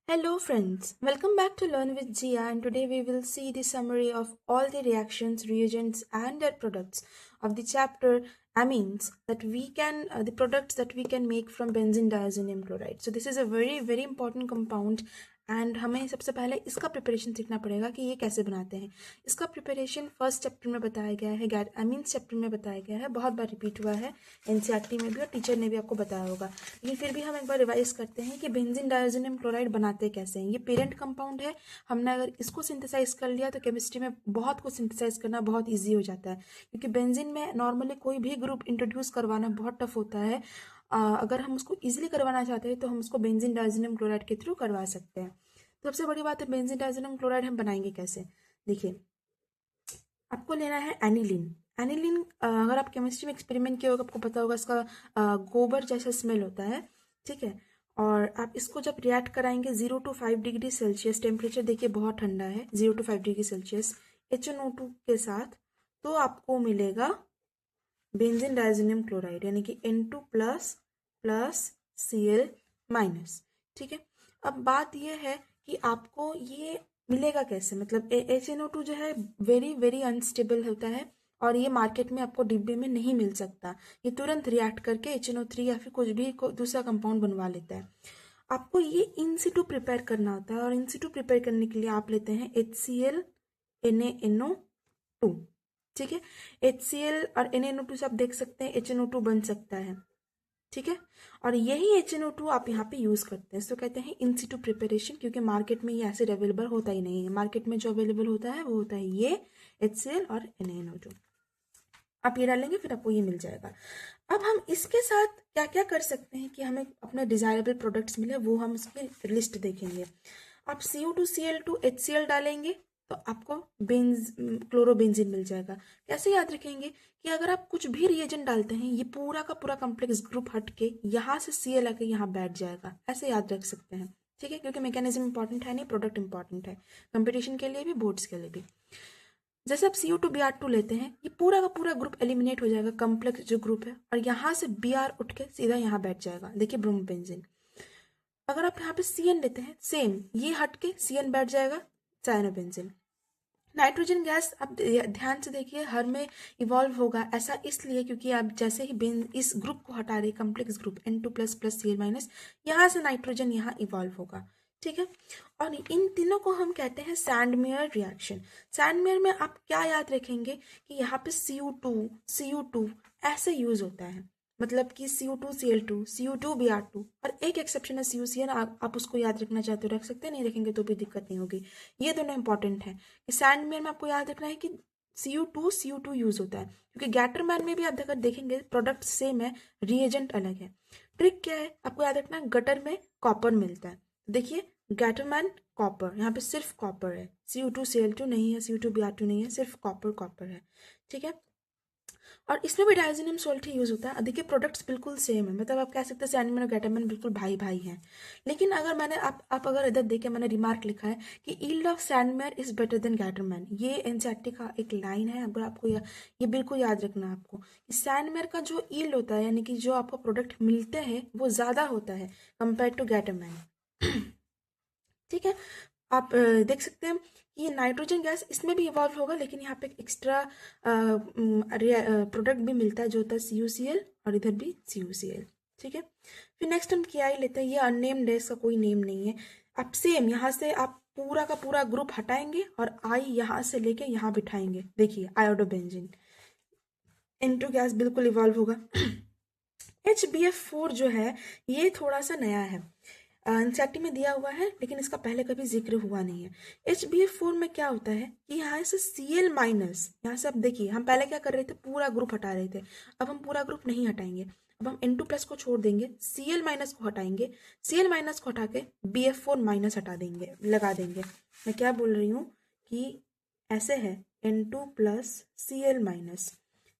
Hello friends, welcome back to Learn with Jia, and today we will see the summary of all the reactions, reagents and their products of the chapter amines that we can the products that we can make from benzene diazonium chloride. So this is a very important compound and हमें सबसे पहले इसका preparation सीखना पड़ेगा कि ये कैसे बनाते हैं। इसका प्रिपरेशन फर्स्ट चैप्टर में बताया गया है, एमीन्स चैप्टर में बताया गया है, बहुत बार रिपीट हुआ है एनसीईआरटी में भी और टीचर ने भी आपको बताया होगा, लेकिन फिर भी हम एक बार रिवाइज करते हैं कि बेंजीन डायज़ोनियम क्लोराइड बनाते कैसे हैं। ये पेरेंट कंपाउंड है, हमने अगर इसको सिंथेसाइज कर लिया तो केमिस्ट्री में बहुत कुछ सिंथेसाइज करना बहुत ईजी हो जाता है, क्योंकि बेंजीन में नॉर्मली कोई भी ग्रुप इंट्रोड्यूस करवाना बहुत टफ होता है। अगर हम उसको ईजिली करवाना चाहते हैं तो हम उसको बेंजीन डायज़ोनियम क्लोराइड के थ्रू करवा सकते हैं। तो सबसे बड़ी बात है बेंजीन डायज़ोनियम क्लोराइड हम बनाएंगे कैसे। देखिए, आपको लेना है एनिलीन। एनिलीन अगर आप केमिस्ट्री में एक्सपेरिमेंट किए होगा आपको पता होगा इसका गोबर जैसा स्मेल होता है, ठीक है। और आप इसको जब रिएक्ट कराएंगे 0 to 5 डिग्री सेल्सियस, टेम्परेचर देखिए बहुत ठंडा है 0 to 5 डिग्री सेल्सियस, HNO2 के साथ, तो आपको मिलेगा बेंजीन डायज़ोनियम क्लोराइड यानी कि N2 plus plus Cl minus, ठीक है। अब बात यह है कि आपको ये मिलेगा कैसे, मतलब HNO2 जो है वेरी अनस्टेबल होता है और ये मार्केट में आपको डिब्बे में नहीं मिल सकता, ये तुरंत रिएक्ट करके HNO3 या फिर कुछ भी दूसरा कंपाउंड बनवा लेता है। आपको ये इन सिटू प्रिपेयर करना होता है और इन सिटू प्रिपेयर करने के लिए आप लेते हैं HCl NaNO2, ठीक है। HCl और NaNO2 से आप देख सकते हैं HNO2 बन सकता है, ठीक है। और यही HNO2 आप यहाँ पे यूज करते हैं, इसको कहते हैं इन सिटू प्रिपरेशन, क्योंकि मार्केट में ये ऐसे अवेलेबल होता ही नहीं है। मार्केट में जो अवेलेबल होता है वो होता है ये HCl और NaNO2, आप ये डालेंगे फिर आपको ये मिल जाएगा। अब हम इसके साथ क्या क्या कर सकते हैं कि हमें अपने डिजायरेबल प्रोडक्ट्स मिले, वो हम इसकी लिस्ट देखेंगे। आप CO2Cl2 HCl डालेंगे तो आपको क्लोरोबेंजीन मिल जाएगा। कैसे याद रखेंगे कि अगर आप कुछ भी रिएजेंट डालते हैं ये पूरा का पूरा कॉम्प्लेक्स ग्रुप हट के यहाँ से Cl आके यहाँ बैठ जाएगा, ऐसे याद रख सकते हैं, ठीक है। क्योंकि मैकेनिज्म इंपॉर्टेंट है नहीं, प्रोडक्ट इंपॉर्टेंट है, कंपटीशन के लिए भी बोर्ड्स के लिए भी। जैसे आप CO2Br2 लेते हैं ये पूरा का पूरा ग्रुप एलिमिनेट हो जाएगा, कॉम्प्लेक्स जो ग्रुप है, और यहाँ से Br उठ के सीधा यहाँ बैठ जाएगा, देखिए ब्रोमोबेंजीन। अगर आप यहाँ पे CN लेते हैं सेम ये हट के CN बैठ जाएगा, साइनोबेंजीन। नाइट्रोजन गैस आप ध्यान से देखिए हर में इवॉल्व होगा, ऐसा इसलिए क्योंकि आप जैसे ही बेन इस ग्रुप को हटा रहे complex group N2 plus plus Cl minus, यहाँ से नाइट्रोजन यहाँ इवॉल्व होगा, ठीक है। और इन तीनों को हम कहते हैं सैंडमेयर रिएक्शन। सैंडमेयर में आप क्या याद रखेंगे कि यहाँ पे CU2 ऐसे यूज होता है, मतलब कि CO2Cl2 CO2Br2, और एक एक्सेप्शन है CuCl, आप उसको याद रखना चाहते हो रख सकते हैं, नहीं रखेंगे तो भी दिक्कत नहीं होगी। ये दोनों इंपॉर्टेंट है कि सैंडमेयर में आपको याद रखना है कि CO2 यूज होता है, क्योंकि गैटरमैन में भी आप अगर देखेंगे प्रोडक्ट सेम है, रिएजेंट अलग है। ट्रिक क्या है आपको याद रखना है, गटर में कॉपर मिलता है, देखिए गैटरमैन कॉपर, यहाँ पे सिर्फ कॉपर है, CO2Cl2 नहीं है, CO2Br2 नहीं है, सिर्फ कॉपर है, ठीक है। और इसमें भी डायज़ोनियम सॉल्ट ही यूज होता है। देखिए प्रोडक्ट्स बिल्कुल सेम है, मतलब आप कह सकते हैं सैंडमैन और गैटरमैन बिल्कुल भाई हैं, लेकिन अगर मैंने आप अगर इधर देखें मैंने रिमार्क लिखा है कि yield of Sandman is better than Gattermann, ये एनसीईआरटी का एक लाइन है, अगर आपको ये बिल्कुल याद रखना है आपको कि सैंडमैन का जो यील्ड होता है यानी कि जो आपको प्रोडक्ट मिलते हैं वो ज़्यादा होता है कंपेयर टू गैटरमैन, ठीक है। आप देख सकते हैं ये नाइट्रोजन गैस इसमें भी इवॉल्व होगा, लेकिन यहाँ पे एक एक्स्ट्रा प्रोडक्ट भी मिलता है जो होता है CuCl, और इधर भी CuCl, ठीक है। फिर नेक्स्ट हम KI लेते हैं, ये अननेम्ड है, इसका कोई नेम नहीं है। आप सेम यहाँ से आप पूरा का पूरा ग्रुप हटाएंगे और I यहाँ से लेके यहाँ बिठाएंगे, देखिए आयोडोबेंजीन, N2 गैस बिल्कुल इवॉल्व होगा। HBF4 जो है ये थोड़ा सा नया है, एनसीईआरटी में दिया हुआ है लेकिन इसका पहले कभी जिक्र हुआ नहीं है। HBF4 में क्या होता है कि यहाँ से Cl माइनस, यहाँ से आप देखिए हम पहले क्या कर रहे थे पूरा ग्रुप हटा रहे थे, अब हम पूरा ग्रुप नहीं हटाएंगे, अब हम N2 प्लस को छोड़ देंगे, Cl माइनस को हटाएंगे, Cl माइनस को हटा के BF4 माइनस हटा देंगे, लगा देंगे। मैं क्या बोल रही हूँ कि ऐसे है N2 प्लस Cl माइनस,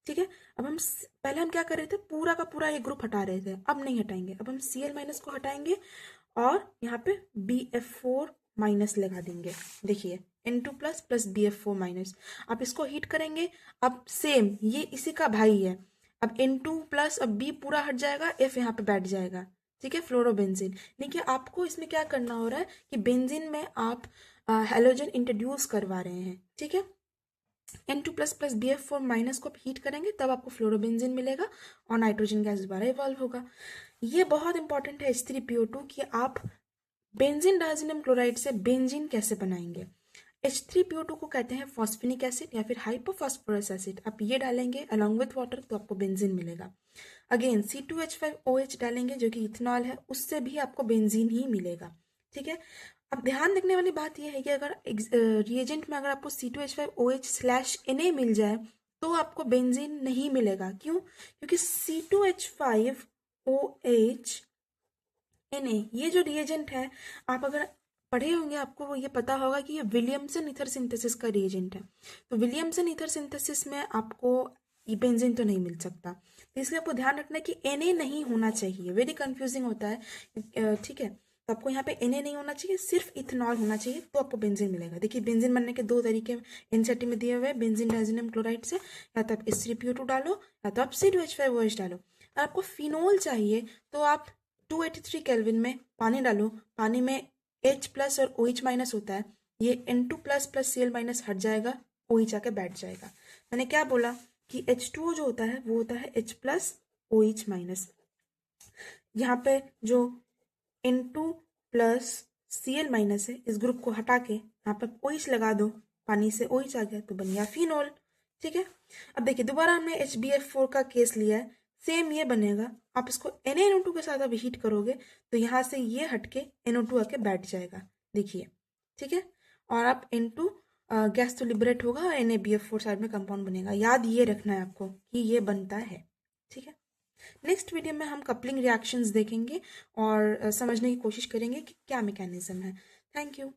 ठीक है। अब हम पहले हम क्या कर रहे थे पूरा का पूरा ये ग्रुप हटा रहे थे, अब नहीं हटाएंगे, अब हम Cl माइनस को हटाएंगे और यहाँ पे BF4 माइनस लगा देंगे, देखिए N2 plus plus BF4 minus. आप इसको हीट करेंगे, अब सेम ये इसी का भाई है, अब N2 प्लस अब B पूरा हट जाएगा, F यहाँ पे बैठ जाएगा, ठीक है, फ्लोरोबेंजीन। देखिए आपको इसमें क्या करना हो रहा है कि बेंजीन में आप हेलोजन इंट्रोड्यूस करवा रहे हैं, ठीक है। N2++ BF4 माइनस को आप हीट करेंगे तब आपको फ्लोरोबेंजीन मिलेगा और नाइट्रोजन गैस दोबारा इवॉल्व होगा। ये बहुत इंपॉर्टेंट है H3PO2 कि आप बेंजीन डायज़ोनियम क्लोराइड से बेंजीन कैसे बनाएंगे। H3PO2 को कहते हैं फॉस्फेनिक एसिड या फिर हाइपोफॉस्फोरस एसिड। आप ये डालेंगे अलॉन्ग विथ वाटर तो आपको बेंजीन मिलेगा। अगेन C2H5OH डालेंगे जो कि इथेनॉल है, उससे भी आपको बेंजीन ही मिलेगा, ठीक है। अब ध्यान रखने वाली बात यह है कि अगर रिएजेंट में अगर आपको C2H5OH/Na मिल जाए तो आपको बेंजीन नहीं मिलेगा। क्यों? क्योंकि C2H5OH Na ये जो रिएजेंट है, आप अगर पढ़े होंगे आपको वो ये पता होगा कि ये विलियमसन ईथर सिंथेसिस का रिएजेंट है। तो विलियमसन ईथर सिंथेसिस में आपको ये बेंजीन तो नहीं मिल सकता, तो इसलिए आपको ध्यान रखना है कि Na नहीं होना चाहिए। वेरी कंफ्यूजिंग होता है, ठीक है। तो आपको यहाँ पे Na नहीं होना चाहिए, सिर्फ इथेनॉल होना चाहिए तो आपको बेंजीन मिलेगा। देखिए बेंजीन बनने के दो तरीके एनसीईआरटी में दिए हुए हैं, बेंजीन डायज़ोनियम क्लोराइड से, या तो आप H3PO2 डालो या तो आप C2H5OH डालो। अगर आपको फिनोल चाहिए तो आप 283 केल्विन में पानी डालो, पानी में H+ और OH- होता है, ये N2++ Cl- हट जाएगा, OH आके बैठ जाएगा। मैंने क्या बोला कि H2O जो होता है वो होता है H+ OH-। यहाँ पे जो N2+Cl- है, इस ग्रुप को हटा के यहाँ पर OH लगा दो, पानी से OH आ गया तो बन गया फिनोल, ठीक है। अब देखिए दोबारा हमने HbF4 का केस लिया है, सेम ये बनेगा। आप इसको NaNO2 के साथ अब हीट करोगे तो यहाँ से ये हटके NO2 आके बैठ जाएगा, देखिए, ठीक है। और आप N2 गैस तो लिबरेट होगा और NaBF4 साइड में कंपाउंड बनेगा। याद ये रखना है आपको कि ये बनता है, ठीक है। नेक्स्ट वीडियो में हम कपलिंग रिएक्शंस देखेंगे और समझने की कोशिश करेंगे कि क्या मैकेनिज्म है। Thank you.